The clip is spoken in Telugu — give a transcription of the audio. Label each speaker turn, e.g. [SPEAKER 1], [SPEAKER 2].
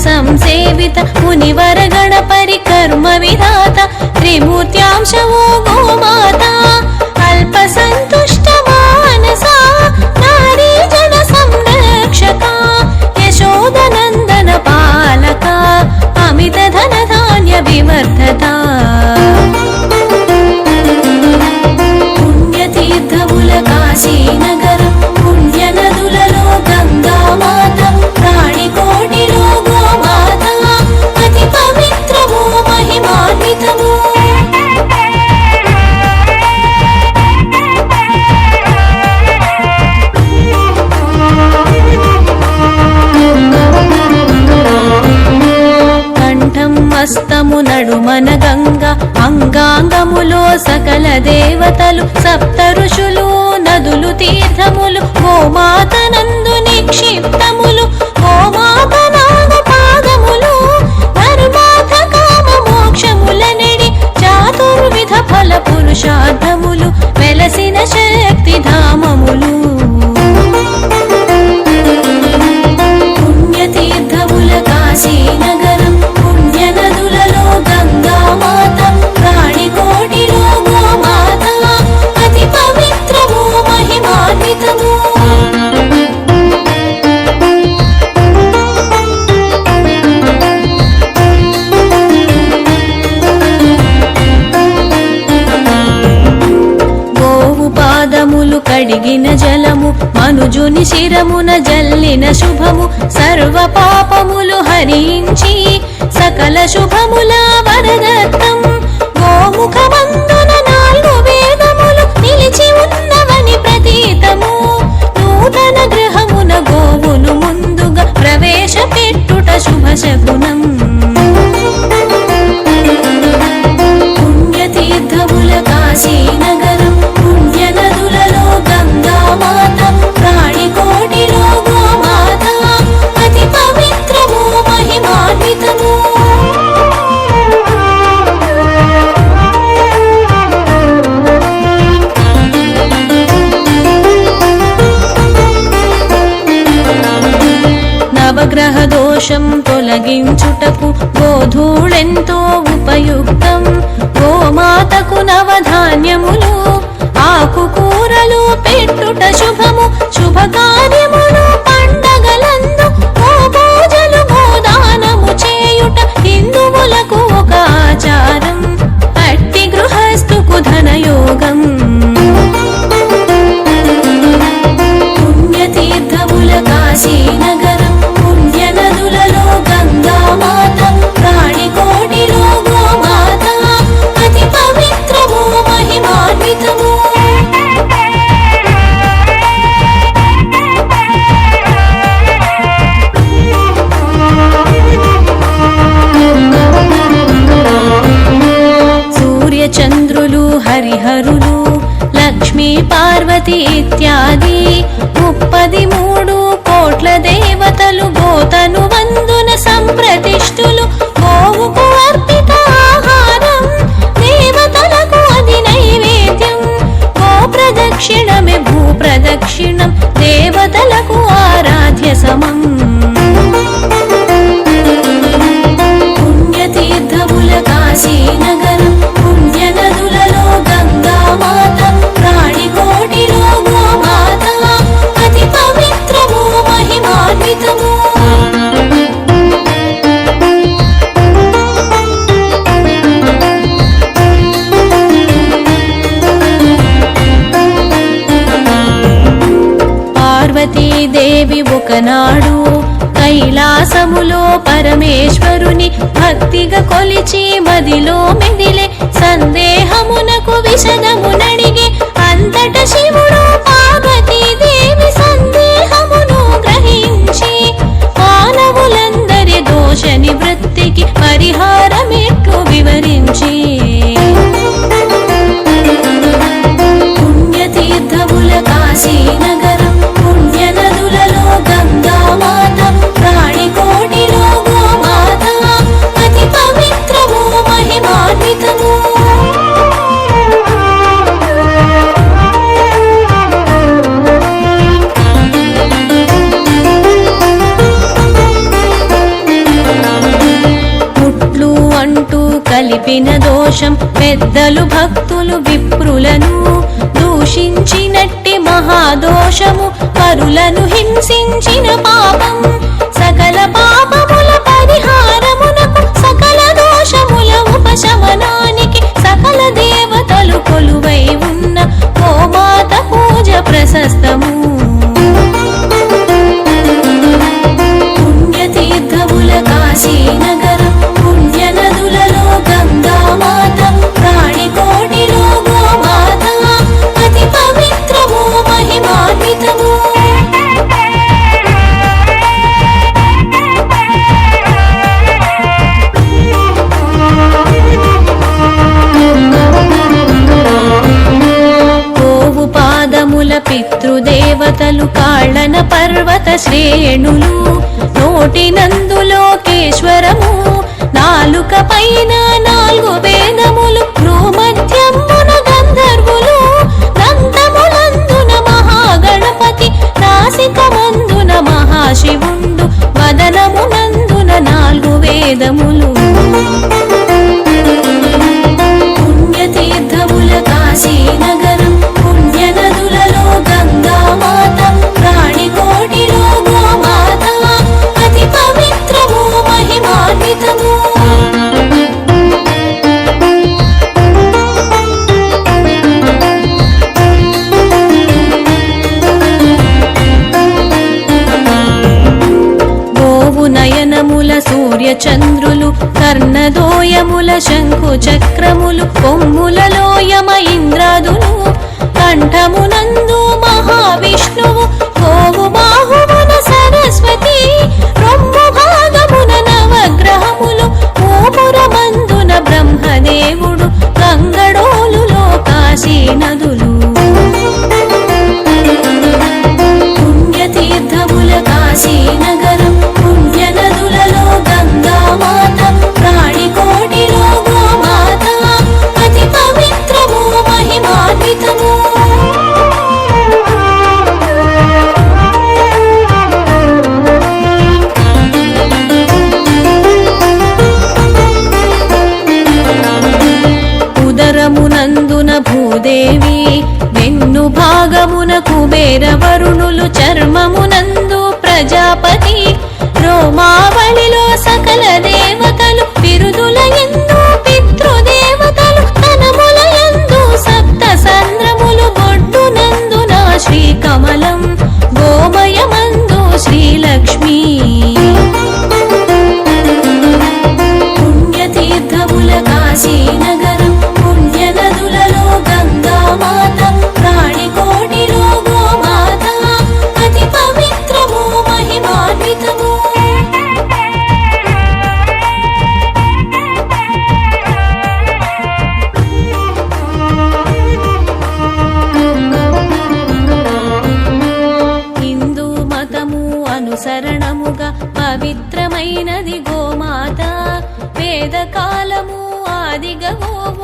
[SPEAKER 1] संसेवित मुनिवर गणपरि कर्म विधाता त्रिमूर्त्यांशवो गोमाता अल्पसन्तुष्ट मानसा नारी जन संरक्षका यशोदनन्दन पालका अमित धन धान्य विवर्धता पुण्यतीर्थमुल काशीनगरं पुण्यनदुలలో गंगामाత प्राणिकोटिलो गोमाता अति पवित्रमो महिमान्वितमो హస్తము నడుమన గంగా అంగాంగములో సకల దేవతలు సప్త ఋషులు నదులు తీర్థములు గోమాత నందు నిక్షిప్తములు గోమాత నామ పాదములు ధర్మార్థ కామ మోక్షముల నెడి చాతుర్విధ ఫల పురుషార్థములు వెలసిన శక్తి ధామములు పుణ్యతీర్థముల కాశీనగరం పుణ్యనదులలో గంగామాత ప్రాణికోటిలో గోమాత అతి పవిత్రము మహిమాన్వితము గోవు పాదములు కడిగిన జలము మనుజుని శిరమున జల్లిన శుభము సర్వ పాపములు హరించి సకల శుభముల వరదత్తం గోముఖమందున 4 వేదములు నిలిచి ఉన్నవని ప్రతీతము నూతన గృహమున గోవును ముందుగా ప్రవేశపెట్టుట శుభ శకునం పుణ్యతీర్థముల కాశీనగరం పుణ్యనదులలో గంగామాత ప్రాణికోటిలో గోమాత అతి పవిత్రము మహిమాన్వితము నవగ్రహ దోషం తొలగించుటకు గోధూళెంతో ఉపయుక్తం గోమాతకు నవధాన్యములు ఆకుకూరలు పెట్టుట శుభము శుభకార్యములు పండగలందు గోపూజలు గోదానము చేయుట హిందువులకు ఒక ఆచారం అట్టి గృహస్థుకు ధనయోగం పుణ్యతీర్థముల కాశీనగరం పుణ్యనదులలో గంగామాత ప్రాణికోటిలో గోమాత అతి పవిత్రము మహిమాన్వితము సూర్యచంద్రులు హరిహరులు లక్ష్మీ పార్వతి ఇత్యాది 33 కోట్ల దేవతలు గోతను వందున సంప్రతిష్ఠులు గోవుకు అర్పిత ఆహారం దేవతలకు అది నైవేద్యం గో ప్రదక్షిణమే భూ ప్రదక్షిణం దేవతలకు ఆరాధ్య సమం పుణ్యతీర్థముల కాశీనగరం పుణ్యనదులలో గంగామాత ప్రాణికోటిలో గోమాత అతి పవిత్రము మహిమాన్వితము పార్వతీదేవి ఒకనాడు కైలాసములో పరమేశ్వరుని భక్తిగా కొలిచి మదిలో మెదిలే సందేహమునకు విషదమునడిగే అంతట శివుడు పార్వతీదేవి సందేహమును గ్రహించి మానవులందరి దోష నివృత్తికి పరిహారమెట్లు వివరించి పుణ్యతీర్థముల కాశీనగరం పుణ్యనదులలో గంగామాత ప్రాణికోటిలో గోమాత అతి పవిత్రము మహిమాన్వితము దోషం పెద్దలు భక్తులు విప్రులను దూషించినట్టి మహాదోషము పరులను హింసించిన పాపం సకల పాపముల పరిహారమునకు సకల దోషముల ఉపశమనానికి సకల దేవతలు కొలువై ఉన్న గోమాత పూజ ప్రశస్తము పుణ్యతీర్థముల కాశీనగరం పుణ్యనదులలో గంగామాత ప్రాణికోటిలో గోమాత అతి పవిత్రము మహిమాన్వితము గోవు పాదముల పితృదేవతలు కాళ్ళన పర్వత శ్రేణులు నోటినందు లోకేశ్వరము నాలుక పైన 4 వేదములు భ్రూమధ్యమున గంధర్వులు దంతములందున మహాగణపతి నాసికమందున మహాశివుండు వదనమునందున 4 వేదములు పుణ్యతీర్థముల కాశీనగరం పుణ్యనదులలో గంగామాత ప్రాణికోటిలో గోమాత అతి పవిత్రము మహిమాన్వితము గోవు నయనముల సూర్యచంద్రులు కర్ణదోయముల శంఖు చక్రములు కొమ్ములలో యమ ఇంద్రాదులు కంఠమునందు మహావిష్ణువు గోవు బాహువున సరస్వతి రొమ్ము భాగమున నవగ్రహములు గోపురమందున బ్రహ్మదేవుడు గంగడోలులో కాశీ నదులు పుణ్యతీర్థముల కాశీనగరం పుణ్యనదులలో గంగామాత ప్రాణికోటిలో గోమాత అతి పవిత్రము మహిమాన్వితము ఉదరమునందున భూదేవి వెన్ను భాగమున కుబేర వరుణులు చర్మమునందు ప్రజాపతి రోమావళిలో సకల దేవతలు బిరుదుల యందు పితృదేవతలు తనముల యందు సప్త సంద్రములు బొడ్డునందున శ్రీకమలం గోమయమందు శ్రీలక్ష్మీ పుణ్యతీర్థముల కాశీనగరం పుణ్యనదులలో గంగామాత ప్రాణికోటిలో గోమాత అతి పవిత్రము మహిమాన్వితము హిందూ మతము అనుసరణముగా పవిత్రమైనది గోమాత వేదకాలము ఆదిగా గోవు